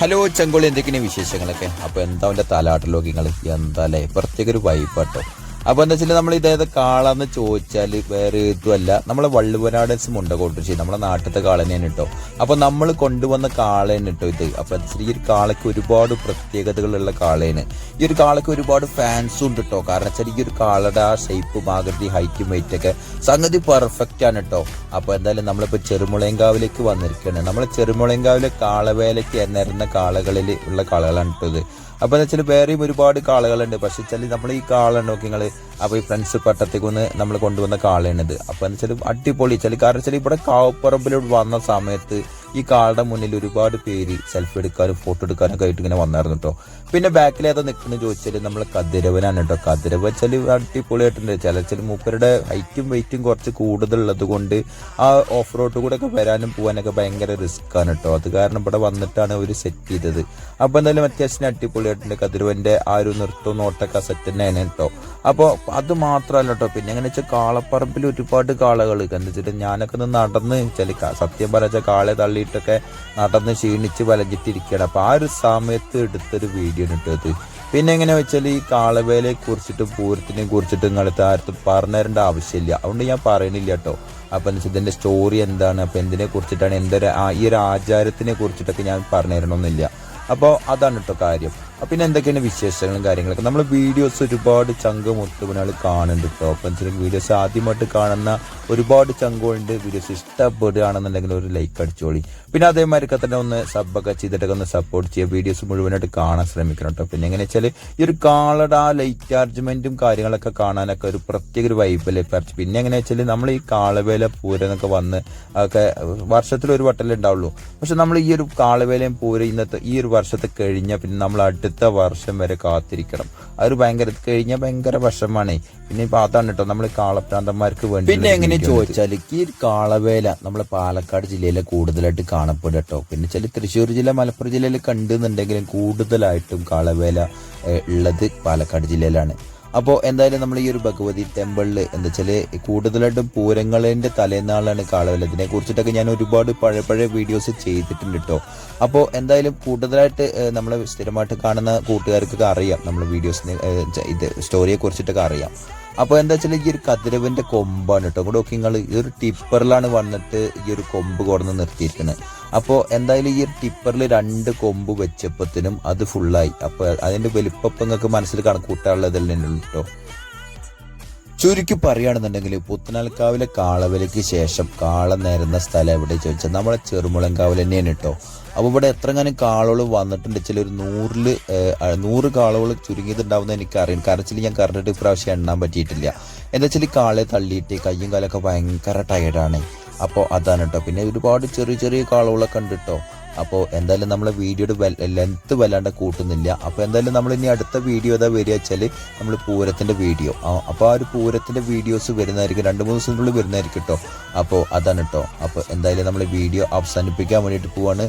Hello ചങ്കോളി, എന്തൊക്കെയാണ് വിശേഷങ്ങളൊക്കെ? അപ്പോൾ എന്താ അവൻ്റെ തലാട്ടലൊക്കെ നിങ്ങൾ എന്താ അല്ലേ, പ്രത്യേക ഒരു വൈബാട്ടോ. അപ്പോൾ എന്താ വെച്ചാൽ നമ്മൾ ഇതേത് കാളാന്ന് ചോദിച്ചാൽ വേറെ ഇതുമല്ല, നമ്മളെ വള്ളുവനാടൻസ് മുണ്ടകോട്ടുശ്ശേരി നമ്മളെ നാട്ടിലത്തെ കാള തന്നെയാണ് കേട്ടോ. അപ്പോൾ നമ്മൾ കൊണ്ടുവന്ന കാളയാണ് കേട്ടോ ഇത്. അപ്പോൾ ഈ ഒരു കാളയ്ക്ക് ഒരുപാട് പ്രത്യേകതകളുള്ള കാളയാണ്. ഈ ഒരു കാളയ്ക്ക് ഒരുപാട് ഫാൻസും ഉണ്ട് കേട്ടോ. കാരണം വെച്ചാൽ ഈ ഒരു കാളയുടെ ആ ഷേപ്പും ആകൃതി ഹൈറ്റും വെയിറ്റൊക്കെ സംഗതി പെർഫെക്റ്റ് ആണ് കേട്ടോ. അപ്പോൾ എന്തായാലും നമ്മളിപ്പോൾ ചെറുമുളയങ്കാവിലേക്ക് വന്നിരിക്കുകയാണ്. നമ്മൾ ചെറുമുളയങ്കാവിലെ കാളവേലയ്ക്ക് നിരന്ന കാളകളിൽ ഉള്ള കാളകളാണ് കേട്ടോ ഇത്. അപ്പോൾ എന്താ വെച്ചാൽ വേറെയും ഒരുപാട് കാളകളുണ്ട്. പക്ഷെ വെച്ചാൽ നമ്മൾ ഈ കാള നോക്കി നിങ്ങൾ അപ്പോൾ ഈ ഫ്രണ്ട്സ് പട്ടത്തേക്കൊന്ന് നമ്മൾ കൊണ്ടുവന്ന കാളയാണിത്. അപ്പോൾ എന്താ വെച്ചാൽ അടിപൊളി വെച്ചാൽ കാരണം വെച്ചാൽ ഇവിടെ കാവപ്പറമ്പിലോട്ട് വന്ന സമയത്ത് ഈ കാളുടെ മുന്നിൽ ഒരുപാട് പേര് സെൽഫി എടുക്കാനും ഫോട്ടോ എടുക്കാനൊക്കെ ആയിട്ട് ഇങ്ങനെ വന്നായിരുന്നു കേട്ടോ. പിന്നെ ബാക്കിൽ ഏതാ നിൽക്കുന്നത് ചോദിച്ചാൽ നമ്മൾ കതിരവനാണ് കേട്ടോ. കതിരവ വെച്ചാൽ അടിപൊളിയായിട്ടുണ്ട്. ചില മൂപ്പരുടെ ഹൈറ്റും വെയിറ്റും കുറച്ച് കൂടുതലുള്ളത് കൊണ്ട് ആ ഓഫ് റോഡ് കൂടെ ഒക്കെ വരാനും പോകാനൊക്കെ ഭയങ്കര റിസ്ക് ആണ് കേട്ടോ. അത് കാരണം ഇവിടെ വന്നിട്ടാണ് അവർ സെറ്റ് ചെയ്തത്. അപ്പോൾ എന്തായാലും അത്യാവശ്യം അടിപൊളിയായിട്ടുണ്ട്. കതിരവന്റെ ആ ഒരു നൃത്തവും നോട്ടൊക്കെ സെറ്റ് തന്നെയാണ് കേട്ടോ. അപ്പോൾ അത് മാത്രമല്ല കേട്ടോ, പിന്നെ എങ്ങനെ വെച്ചാൽ കാളപ്പറമ്പിൽ ഒരുപാട് കാളകൾ എന്താ വെച്ചിട്ട് ഞാനൊക്കെ ഒന്ന് നടന്ന് ചില സത്യം പറഞ്ഞാൽ കാളെ തള്ളിയിട്ടൊക്കെ നടന്ന് ക്ഷീണിച്ച് വലഞ്ഞിട്ടിരിക്കുകയാണ്. അപ്പോൾ ആ ഒരു സമയത്ത് എടുത്തൊരു വീഡിയോ ഇട്ടത്. പിന്നെ എങ്ങനെ വെച്ചാൽ ഈ കാളവേലയെ കുറിച്ചിട്ടും പൂരത്തിനെ കുറിച്ചിട്ടും നിങ്ങൾക്ക് ആർക്കും പറഞ്ഞു തരേണ്ട ആവശ്യമില്ല, അതുകൊണ്ട് ഞാൻ പറയണില്ല കേട്ടോ. അപ്പം എന്താ വെച്ചാൽ ഇതിൻ്റെ സ്റ്റോറി എന്താണ്, അപ്പം എന്തിനെ കുറിച്ചിട്ടാണ്, ഈ ഒരു ആചാരത്തിനെ കുറിച്ചിട്ടൊക്കെ ഞാൻ പറഞ്ഞു തരണമെന്നില്ല. അപ്പോൾ അതാണ് കേട്ടോ കാര്യം. പിന്നെ എന്തൊക്കെയാണ് വിശേഷങ്ങളും കാര്യങ്ങളൊക്കെ. നമ്മൾ വീഡിയോസ് ഒരുപാട് ചങ്ക് മുത്തുവിനാൾ കാണുന്നുണ്ട് കേട്ടോ. അപ്പം വീഡിയോസ് ആദ്യമായിട്ട് കാണുന്ന ഒരുപാട് ചങ്കുകളുണ്ട്. വീഡിയോസ് ഇഷ്ടപ്പെടുകയാണെന്നുണ്ടെങ്കിൽ ഒരു ലൈക്ക് അടിച്ചോളി. പിന്നെ അതേമാതിരിക്കെ തന്നെ ഒന്ന് സബ്ബൊക്കെ ചെയ്തിട്ടൊക്കെ ഒന്ന് സപ്പോർട്ട് ചെയ്യുക. വീഡിയോസ് മുഴുവനായിട്ട് കാണാൻ ശ്രമിക്കണം കേട്ടോ. പിന്നെ എങ്ങനെ വെച്ചാൽ ഈ ഒരു കാളയുടെ ആ ലൈറ്റ് ചാർജ്മെന്റും കാര്യങ്ങളൊക്കെ കാണാനൊക്കെ ഒരു പ്രത്യേക ഒരു വൈബല്ലേ. പിന്നെ എങ്ങനെ വെച്ചാൽ നമ്മൾ ഈ കാളവേല പൂരം എന്നൊക്കെ വന്ന് ഒക്കെ വർഷത്തിൽ ഒരു വട്ടല്ലേ ഉണ്ടാവുള്ളൂ. പക്ഷെ നമ്മൾ ഈ ഒരു കാളവേലയും പൂരം ഇന്നത്തെ ഈ ഒരു വർഷത്തെ കഴിഞ്ഞാൽ പിന്നെ നമ്മൾ അടുത്ത വർഷം വരെ കാത്തിരിക്കണം. അതൊരു ഭയങ്കര ഭയങ്കര വർഷമാണ്. പിന്നെ ഇപ്പൊ അതാണ് കേട്ടോ നമ്മൾ കാളപ്രാന്തന്മാർക്ക് വേണ്ടി. പിന്നെ എങ്ങനെ ചോദിച്ചാൽ ഈ ഒരു കാളവേല നമ്മളെ പാലക്കാട് ജില്ലയിലെ കൂടുതലായിട്ട് കാണപ്പെടും കേട്ടോ. പിന്നെ ചില തൃശ്ശൂർ ജില്ല മലപ്പുറം ജില്ലയിൽ കണ്ടെന്നുണ്ടെങ്കിലും കൂടുതലായിട്ടും കാളവേല ഉള്ളത് പാലക്കാട് ജില്ലയിലാണ്. അപ്പോൾ എന്തായാലും നമ്മൾ ഈ ഒരു ഭഗവതി ടെമ്പിളിൽ എന്താ വെച്ചാൽ കൂടുതലായിട്ടും പൂരങ്ങളിൻ്റെ തലേന്നാളാണ് കാളവേല. ഇതിനെ കുറിച്ചിട്ടൊക്കെ ഞാൻ ഒരുപാട് പഴയ വീഡിയോസ് ചെയ്തിട്ടുണ്ട് കേട്ടോ. അപ്പോൾ എന്തായാലും കൂടുതലായിട്ട് നമ്മൾ സ്ഥിരമായിട്ട് കാണുന്ന കൂട്ടുകാർക്കൊക്കെ അറിയാം, നമ്മൾ വീഡിയോസിന് ഇത് സ്റ്റോറിയെ കുറിച്ചിട്ടൊക്കെ അറിയാം. അപ്പോൾ എന്താ വെച്ചാൽ ഈ ഒരു കതിരവന്റെ കൊമ്പാണ് കേട്ടോ. കൂടെ നോക്കി നിങ്ങൾ ഈ ഒരു ടിപ്പറിലാണ് വന്നിട്ട് ഈ ഒരു കൊമ്പ് കൊടുന്ന് നിർത്തിയിരിക്കുന്നത്. അപ്പോൾ എന്തായാലും ഈ ഒരു ടിപ്പറിൽ 2 കൊമ്പ് വെച്ചപ്പത്തിനും അത് ഫുള്ളായി. അപ്പോൾ അതിന്റെ വലിപ്പം നിങ്ങൾക്ക് മനസ്സിൽ കണക്കൂട്ടാനുള്ളതല്ലേ കേട്ടോ. ചുരുക്കി പറയുകയാണെന്നുണ്ടെങ്കിൽ പുത്തനാൽക്കാവിലെ കാളവേലയ്ക്ക് ശേഷം കാള നേരുന്ന സ്ഥലം എവിടെ ചോദിച്ചാൽ നമ്മളെ ചെറുമുളങ്കാവിൽ തന്നെയാണ് കേട്ടോ. അപ്പോൾ ഇവിടെ എത്രങ്ങാനും കാളുകൾ വന്നിട്ടുണ്ട് വെച്ചാൽ ഒരു 100 കാളുകൾ ചുരുങ്ങിയതുണ്ടാവുന്ന എനിക്കറിയാം. കാരണം വെച്ചാൽ ഞാൻ കറണ്ടിട്ട് ഇപ്രാവശ്യം എണ്ണാൻ പറ്റിയിട്ടില്ല. എന്താ വെച്ചാൽ കാളയെ തള്ളിയിട്ട് കയ്യും കാലൊക്കെ ഭയങ്കര ടയർഡാണ്. അപ്പോൾ അതാണ് കേട്ടോ. പിന്നെ ഒരുപാട് ചെറിയ കാളുകളൊക്കെ ഉണ്ട് കേട്ടോ. അപ്പോൾ എന്തായാലും നമ്മളെ വീഡിയോയുടെ ലെങ്ത്ത് വല്ലാണ്ട് കൂട്ടുന്നില്ല. അപ്പോൾ എന്തായാലും നമ്മൾ ഇനി അടുത്ത വീഡിയോ ഏതാ വരിക വെച്ചാൽ നമ്മൾ പൂരത്തിൻ്റെ വീഡിയോ. അപ്പോൾ ആ ഒരു പൂരത്തിൻ്റെ വീഡിയോസ് വരുന്നതായിരിക്കും, 2-3 ദിവസത്തിനുള്ളിൽ വരുന്നതായിരിക്കും കേട്ടോ. അപ്പോൾ അതാണ് കേട്ടോ. അപ്പോൾ എന്തായാലും നമ്മൾ വീഡിയോ അവസാനിപ്പിക്കാൻ വേണ്ടിയിട്ട് പോവാണ്.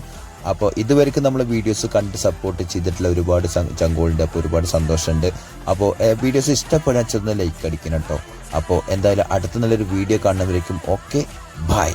അപ്പോൾ ഇതുവരെയ്ക്കും നമ്മൾ വീഡിയോസ് കണ്ട് സപ്പോർട്ട് ചെയ്തിട്ടുള്ള ഒരുപാട് ചങ്കോളുണ്ട്. അപ്പോൾ ഒരുപാട് സന്തോഷമുണ്ട്. അപ്പോൾ വീഡിയോസ് ഇഷ്ടപ്പെടാൻ ചെന്ന് ലൈക്ക് അടിക്കണം കേട്ടോ. അപ്പോൾ എന്തായാലും അടുത്ത നല്ലൊരു വീഡിയോ കാണുന്നവരേക്കും ഓക്കെ, ബൈ.